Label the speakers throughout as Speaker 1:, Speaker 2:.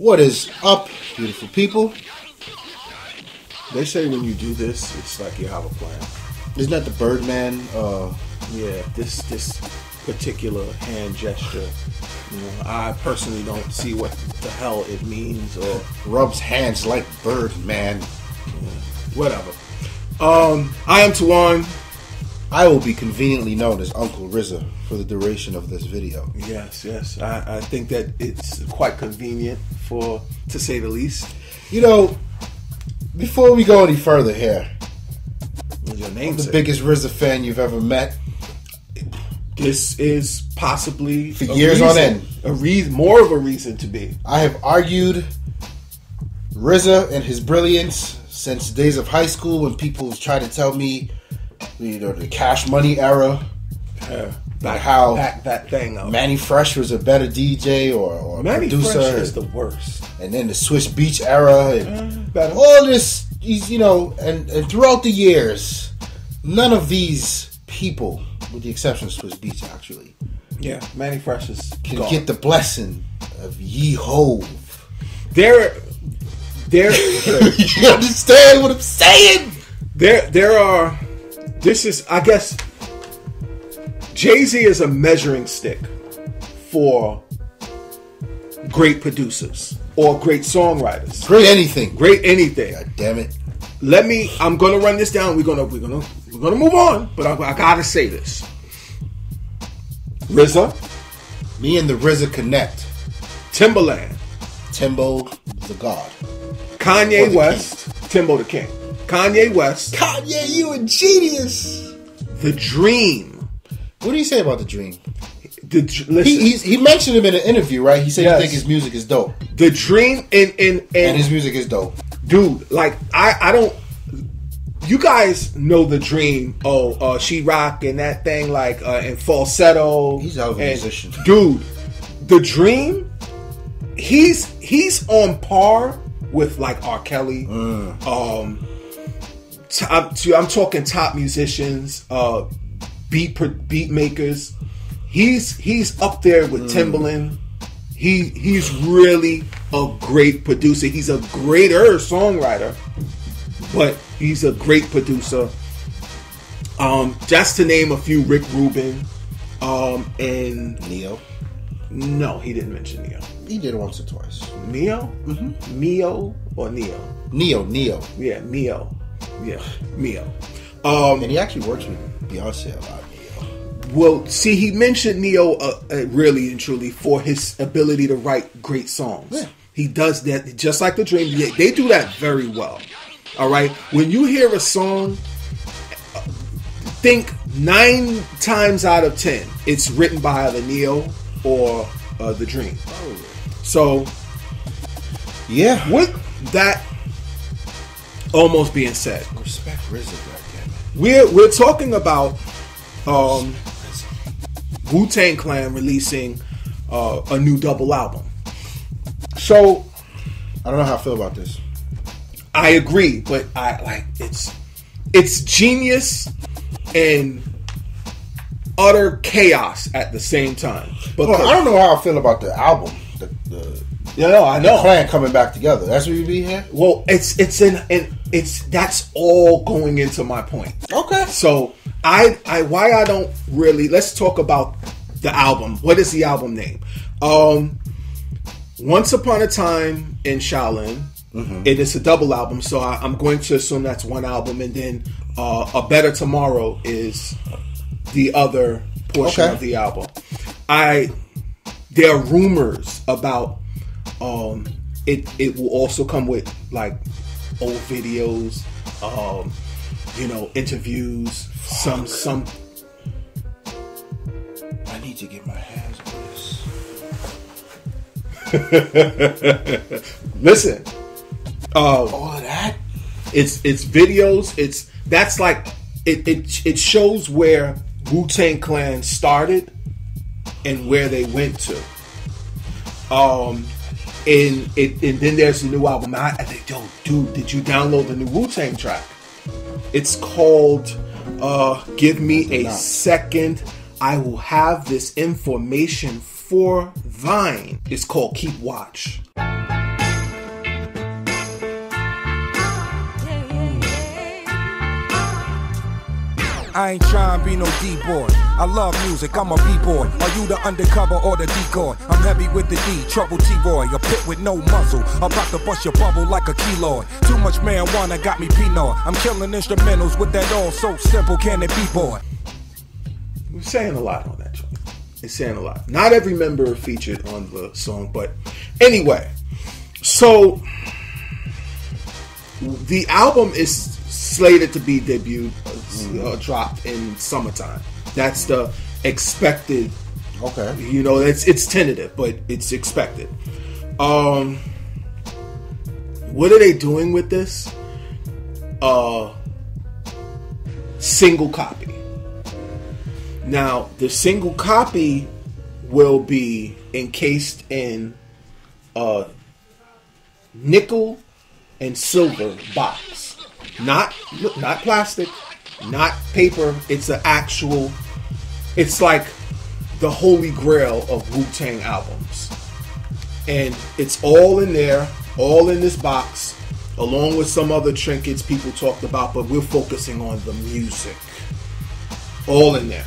Speaker 1: What is up, beautiful people?
Speaker 2: They say when you do this, it's like you have a plan.
Speaker 1: Isn't that the Birdman?
Speaker 2: Yeah, this particular hand gesture. You know, I personally don't see what the hell it means or
Speaker 1: Rubs hands like Birdman.
Speaker 2: whatever. I am Tawan.
Speaker 1: I will be conveniently known as Uncle RZA for the duration of this video.
Speaker 2: Yes. I think that it's quite convenient to say the least.
Speaker 1: You know, before we go any further here,
Speaker 2: What's your
Speaker 1: I'm
Speaker 2: name?
Speaker 1: the biggest RZA fan you've ever met.
Speaker 2: This is possibly
Speaker 1: For years on end.
Speaker 2: More of a reason to be.
Speaker 1: I have argued RZA and his brilliance since the days of high school when people try to tell me, you know, the Cash Money era,
Speaker 2: Back that thing up.
Speaker 1: Manny Fresh was a better DJ or
Speaker 2: Manny
Speaker 1: producer.
Speaker 2: Fresh is the worst.
Speaker 1: And then the Swiss Beach era, and
Speaker 2: Better.
Speaker 1: all this, you know, and throughout the years, none of these people, with the exception of Swiss Beach, actually,
Speaker 2: Yeah, Manny Fresh is
Speaker 1: can
Speaker 2: gone.
Speaker 1: get the blessing of Yeehove.
Speaker 2: There.
Speaker 1: You understand what I'm saying?
Speaker 2: There are. This is, I guess, Jay-Z is a measuring stick for great producers or great songwriters.
Speaker 1: Great anything.
Speaker 2: Great anything.
Speaker 1: God damn it.
Speaker 2: I'm gonna run this down. We're gonna move on, but I gotta say this. RZA,
Speaker 1: Me and the RZA connect.
Speaker 2: Timbaland,
Speaker 1: Timbo the God.
Speaker 2: Kanye
Speaker 1: Or the
Speaker 2: West, Timbo the King. Kanye West,
Speaker 1: Kanye, you a genius.
Speaker 2: The Dream.
Speaker 1: What do you say about the Dream?
Speaker 2: Listen,
Speaker 1: He mentioned him in an interview, right? He said
Speaker 2: Yes.
Speaker 1: he think his music is dope.
Speaker 2: The Dream
Speaker 1: And his music is dope.
Speaker 2: dude, like I don't. You guys know The Dream. She Rock and that thing, like and falsetto.
Speaker 1: He's out of a musician,
Speaker 2: dude. The Dream. He's on par with like R. Kelly. I'm talking top musicians, beat makers. He's up there with Timbaland. He's really a great producer. He's a greater songwriter, but he's a great producer. Just to name a few, Rick Rubin, and
Speaker 1: Neo.
Speaker 2: No, he didn't mention Neo.
Speaker 1: He did it once or twice.
Speaker 2: Mio? Mm-hmm. Mio or Neo?
Speaker 1: Neo.
Speaker 2: Yeah, Mio. Yeah, Mio.
Speaker 1: And he actually works with Beyonce a lot, Neo.
Speaker 2: Well, see, he mentioned Neo really and truly for his ability to write great songs.
Speaker 1: Yeah.
Speaker 2: He does that just like The Dream. They do that very well. All right? When you hear a song, think 9 times out of 10, it's written by either Neo or The Dream.
Speaker 1: Oh.
Speaker 2: So,
Speaker 1: Yeah.
Speaker 2: with that almost being said,
Speaker 1: Respect RZA, goddammit.
Speaker 2: we're talking about Wu-Tang Clan releasing a new double album. So
Speaker 1: I don't know how I feel about this.
Speaker 2: I agree, but it's genius and utter chaos at the same time. But
Speaker 1: Well, I don't know how I feel about the album. The
Speaker 2: I know.
Speaker 1: clan coming back together. That's what you be here?
Speaker 2: Well, that's all going into my point.
Speaker 1: Okay.
Speaker 2: So why I don't really, let's talk about the album. What is the album name? Once Upon a Time in Shaolin. Mm-hmm. It is a double album, so I'm going to assume that's one album, and then A Better Tomorrow is the other portion of the album. There are rumors about it will also come with like old videos, interviews, some.
Speaker 1: I need to get my hands on this.
Speaker 2: Listen,
Speaker 1: all of that.
Speaker 2: It's videos. It shows where Wu-Tang Clan started and where they went to. And then there's the new album. I think, yo, dude, did you download the new Wu-Tang track? It's called Give Me a Second. I will have this information for thine. It's called Keep Watch.
Speaker 3: I ain't trying to be no D-boy. I love music, I'm a B-boy. Are you the undercover or the decoy? I'm heavy with the D, trouble T-boy. A pit with no muzzle, about to bust your bubble like a keloid. Too much marijuana got me Pinot. I'm killing instrumentals with that all so simple, can it be, boy?
Speaker 2: We're saying a lot on that joint. It's saying a lot. Not every member featured on the song, but anyway. So the album is slated to be debuted, dropped in summertime. That's the expected.
Speaker 1: Okay.
Speaker 2: You know, it's tentative, but it's expected. What are they doing with this? Single copy. Now, the single copy will be encased in a nickel and silver box. Not plastic, not paper. It's an actual, it's like the holy grail of Wu-Tang albums. And it's all in there, all in this box, along with some other trinkets people talked about, but we're focusing on the music. All in there.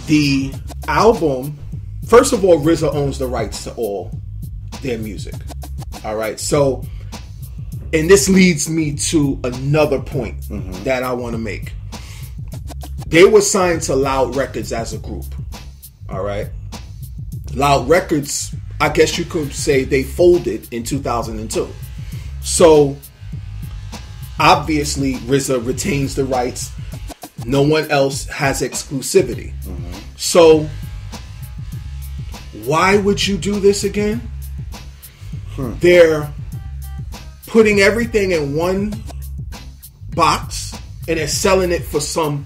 Speaker 2: The album, first of all, RZA owns the rights to all their music. All right, so, and this leads me to another point that I want to make. They were signed to Loud Records as a group. All right, Loud Records, I guess you could say they folded in 2002. So, obviously, RZA retains the rights. No one else has exclusivity. So, why would you do this again? They're putting everything in one box and they're selling it for some,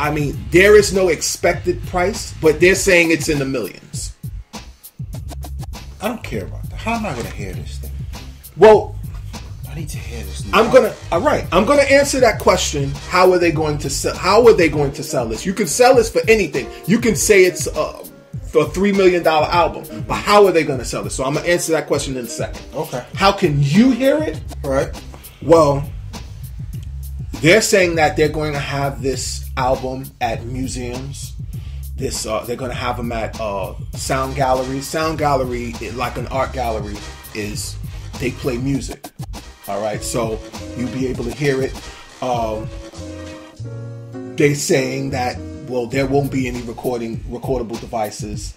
Speaker 2: I mean, there is no expected price, but they're saying it's in the millions.
Speaker 1: I don't care about that. How am I going to hear this thing?
Speaker 2: Well,
Speaker 1: I need to hear this.
Speaker 2: I'm gonna answer that question. How are they going to sell? How are they going to sell this? You can sell this for anything. You can say it's for a $3 million album, but how are they going to sell this? So I'm gonna answer that question in a second.
Speaker 1: Okay. How
Speaker 2: can you hear it?
Speaker 1: Right.
Speaker 2: Well, they're saying that they're going to have this album at museums. They're going to have them at sound galleries. Sound gallery, like an art gallery, is they play music. All right, so you'll be able to hear it. They're saying that, well, there won't be any recordable devices,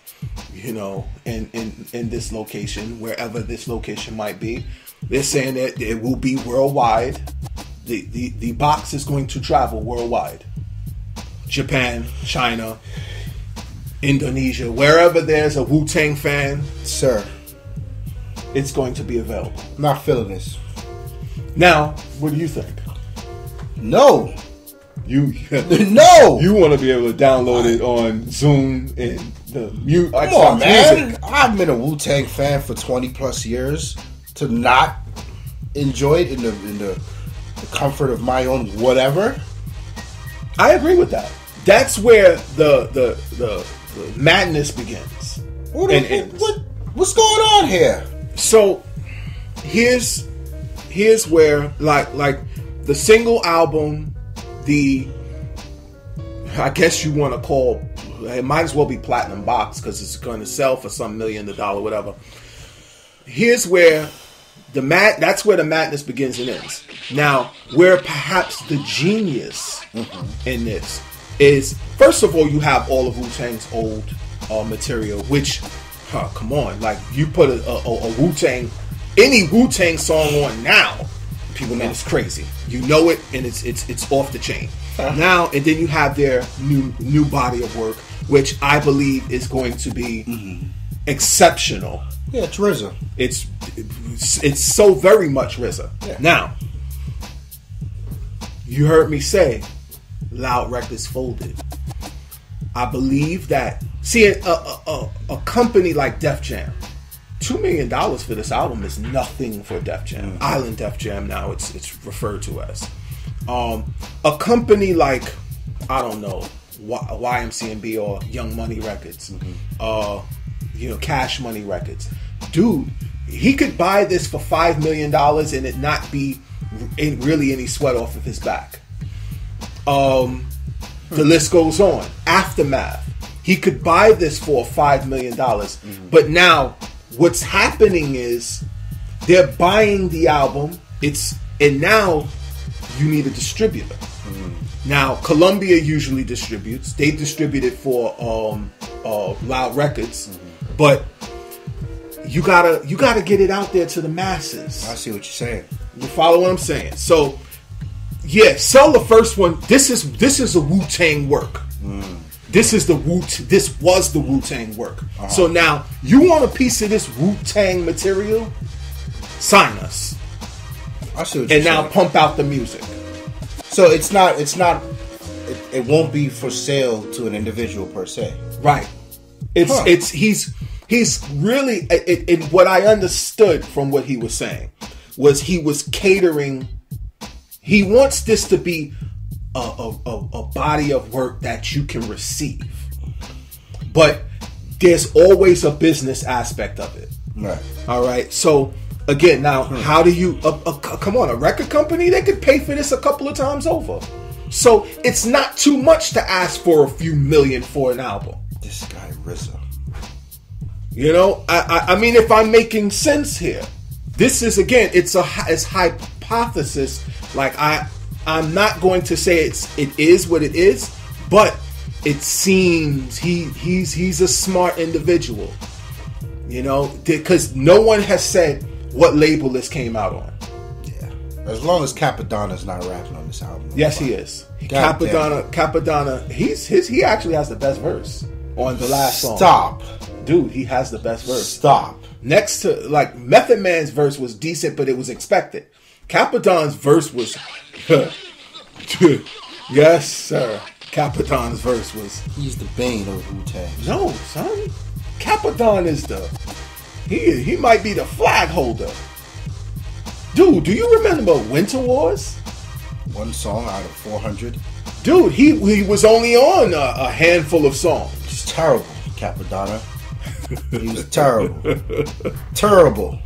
Speaker 2: you know, in this location, wherever this location might be. They're saying that it will be worldwide. The box is going to travel worldwide. Japan, China, Indonesia, wherever there's a Wu-Tang fan,
Speaker 1: sir,
Speaker 2: it's going to be available.
Speaker 1: Not feeling this.
Speaker 2: Now, what do you think?
Speaker 1: No.
Speaker 2: No. You want to be able to download it on Zoom and the
Speaker 1: Come on, man. Music. I've been a Wu-Tang fan for 20 plus years. To not enjoy it in the comfort of my own whatever.
Speaker 2: I agree with that. That's where the madness begins.
Speaker 1: What's going on here?
Speaker 2: So here's where like the single album, I guess you want to call it, might as well be platinum box because it's going to sell for some $1 million, whatever. Here's where that's where the madness begins and ends. Now, where perhaps the genius in this is, first of all, you have all of Wu-Tang's old material, which, come on, like you put a Wu-Tang, any Wu-Tang song on now, people know it's crazy. You know it, and it's off the chain. Now, and then you have their new body of work, which I believe is going to be exceptional.
Speaker 1: Yeah, it's RZA.
Speaker 2: It's so very much RZA. Yeah. Now, you heard me say Loud Records folded. I believe that, see, a company like Def Jam, $2 million for this album is nothing for Def Jam. Island Def Jam now it's referred to as. A company like, I don't know, YMCMB or Young Money Records, Cash Money Records. Dude, he could buy this for $5 million and it not be really any sweat off of his back. The list goes on. Aftermath. He could buy this for $5 million. But now, what's happening is they're buying the album. And now you need a distributor. Now, Columbia usually distributes. They distribute it for Loud Records. But you gotta get it out there to the masses.
Speaker 1: I see what you're saying.
Speaker 2: You follow what I'm saying? So, yeah, sell the first one. This is a Wu-Tang work. This was the Wu-Tang work. So now you want a piece of this Wu-Tang material? Sign us.
Speaker 1: I see what
Speaker 2: and
Speaker 1: you're
Speaker 2: now
Speaker 1: saying.
Speaker 2: pump out the music.
Speaker 1: So it won't be for sale to an individual per se.
Speaker 2: Right. He's really, and what I understood from what he was saying was he was catering. He wants this to be a body of work that you can receive, but there's always a business aspect of it.
Speaker 1: Right.
Speaker 2: All right. So again, now how do you? Come on, a record company, they could pay for this a couple of times over. So it's not too much to ask for a few million for an album.
Speaker 1: This guy RZA.
Speaker 2: You know, I mean, if I'm making sense here, this is again, it's hypothesis. Like I'm not going to say it is what it is, but it seems he's a smart individual. You know, because no one has said what label this came out on.
Speaker 1: Yeah, as long as Capadonna's not rapping on this album.
Speaker 2: Yes, he is.
Speaker 1: God
Speaker 2: Capadonna. He actually has the best verse on the last song.
Speaker 1: Stop.
Speaker 2: Dude, he has the best verse.
Speaker 1: Stop.
Speaker 2: Next to, like, Method Man's verse was decent, but it was expected. Capadon's verse was... Yes, sir. Capadon's verse was...
Speaker 1: He's the bane of Wu-Tang.
Speaker 2: No, son. Capadon is the... He might be the flag holder. Dude, do you remember Winter Wars?
Speaker 1: One song out of 400.
Speaker 2: Dude, he was only on a handful of songs.
Speaker 1: It's terrible, Capadonna. He was terrible. Terrible.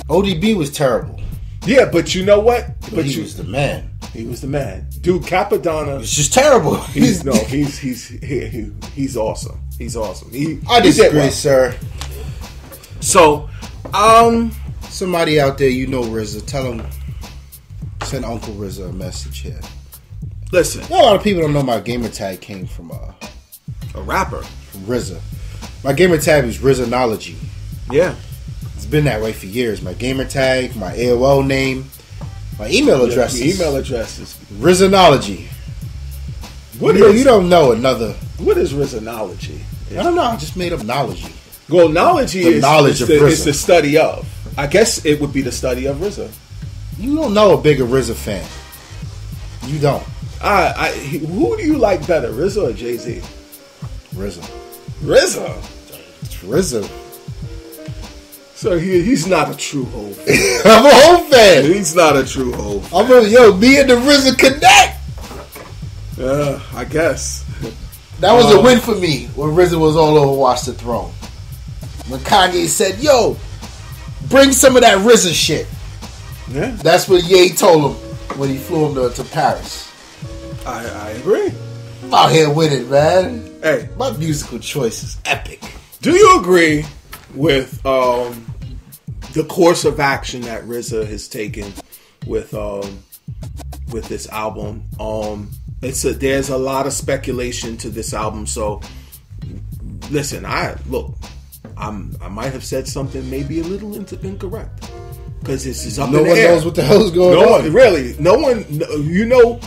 Speaker 1: ODB was terrible.
Speaker 2: Yeah, but you know what?
Speaker 1: But he was the man.
Speaker 2: He was the man. Dude, Capadonna.
Speaker 1: It's just terrible.
Speaker 2: He's awesome. He's awesome.
Speaker 1: I disagree, sir.
Speaker 2: So,
Speaker 1: somebody out there, you know RZA, tell him, send Uncle RZA a message here.
Speaker 2: Listen.
Speaker 1: A lot of people don't know my gamer tag came from
Speaker 2: a rapper.
Speaker 1: From RZA. My gamer tag was RZAnology.
Speaker 2: Yeah.
Speaker 1: It's been that way for years. My gamer tag, my AOL name, my email addresses. RZAnology. You don't know another.
Speaker 2: What is RZAnology?
Speaker 1: I don't know. I just made up knowledge.
Speaker 2: Well, knowledge is
Speaker 1: the
Speaker 2: study of. I guess it would be the study of RZA.
Speaker 1: You don't know a bigger RZA fan. You don't.
Speaker 2: Who do you like better, RZA or Jay-Z?
Speaker 1: RZA.
Speaker 2: It's
Speaker 1: RZA.
Speaker 2: So he's not a true Hov fan.
Speaker 1: I'm a Hov fan.
Speaker 2: He's not a true Hov.
Speaker 1: Me and the RZA connect.
Speaker 2: I guess.
Speaker 1: That was a win for me when RZA was all over Watch the Throne. When Kanye said, yo, bring some of that RZA shit.
Speaker 2: Yeah.
Speaker 1: That's what Ye told him when he flew him to Paris.
Speaker 2: I agree.
Speaker 1: I'm out here with it, man.
Speaker 2: Hey.
Speaker 1: My musical choice is epic.
Speaker 2: Do you agree with the course of action that RZA has taken with this album? There's a lot of speculation to this album. So listen, I might have said something maybe a little incorrect because this is up in the air.
Speaker 1: No one knows what the hell is going on.
Speaker 2: No one. You know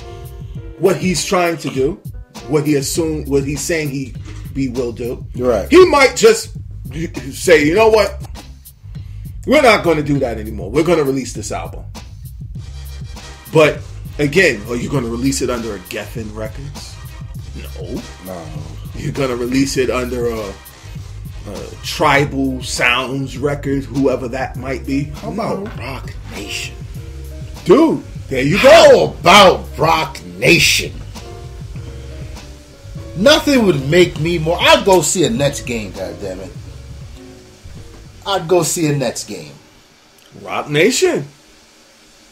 Speaker 2: what he's trying to do, what he's saying he will do.
Speaker 1: Right.
Speaker 2: He might just say, you know what? We're not going to do that anymore. We're going to release this album. But again, are you going to release it under a Geffen Records? No. You're going to release it under a Tribal Sounds record, whoever that might be.
Speaker 1: How about Rock Nation?
Speaker 2: Dude, there you go.
Speaker 1: How about Rock Nation? Nothing would make me more. I'd go see a Nets game, goddammit. I'd go see a Nets game.
Speaker 2: Rock Nation.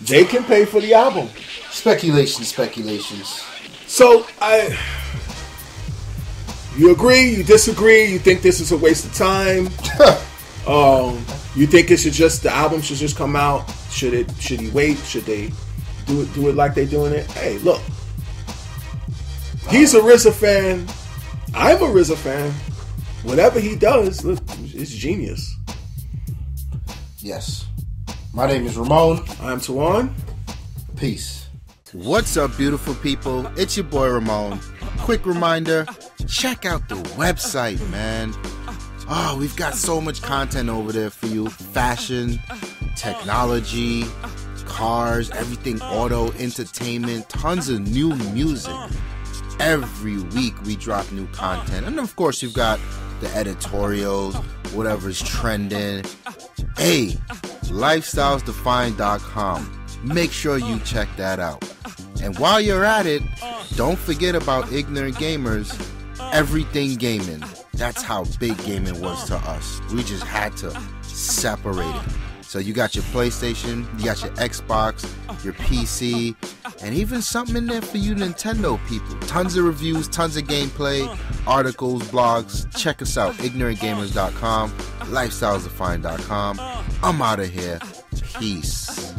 Speaker 2: They can pay for the album.
Speaker 1: Speculations.
Speaker 2: So you agree? You disagree? You think this is a waste of time? You think the album should just come out? Should he wait? Should they do it like they're doing it? Hey, look, he's a RZA fan. I'm a RZA fan. Whatever he does, look, it's genius.
Speaker 1: Yes. My name is Ramon.
Speaker 2: I'm Tawan.
Speaker 1: Peace.
Speaker 4: What's up, beautiful people? It's your boy Ramon. Quick reminder, check out the website, man. Oh, we've got so much content over there for you. Fashion, technology, cars, everything auto, entertainment, tons of new music. Every week we drop new content. And of course you've got the editorials, whatever's trending. Hey, lifestylesdefined.com. Make sure you check that out. And while you're at it, don't forget about Ignorant Gamers, Everything Gaming. That's how big gaming was to us. We just had to separate it. So you got your PlayStation, you got your Xbox, your PC, and even something in there for you Nintendo people. Tons of reviews, tons of gameplay, articles, blogs. Check us out, ignorantgamers.com, lifestylesdefined.com. I'm out of here. Peace.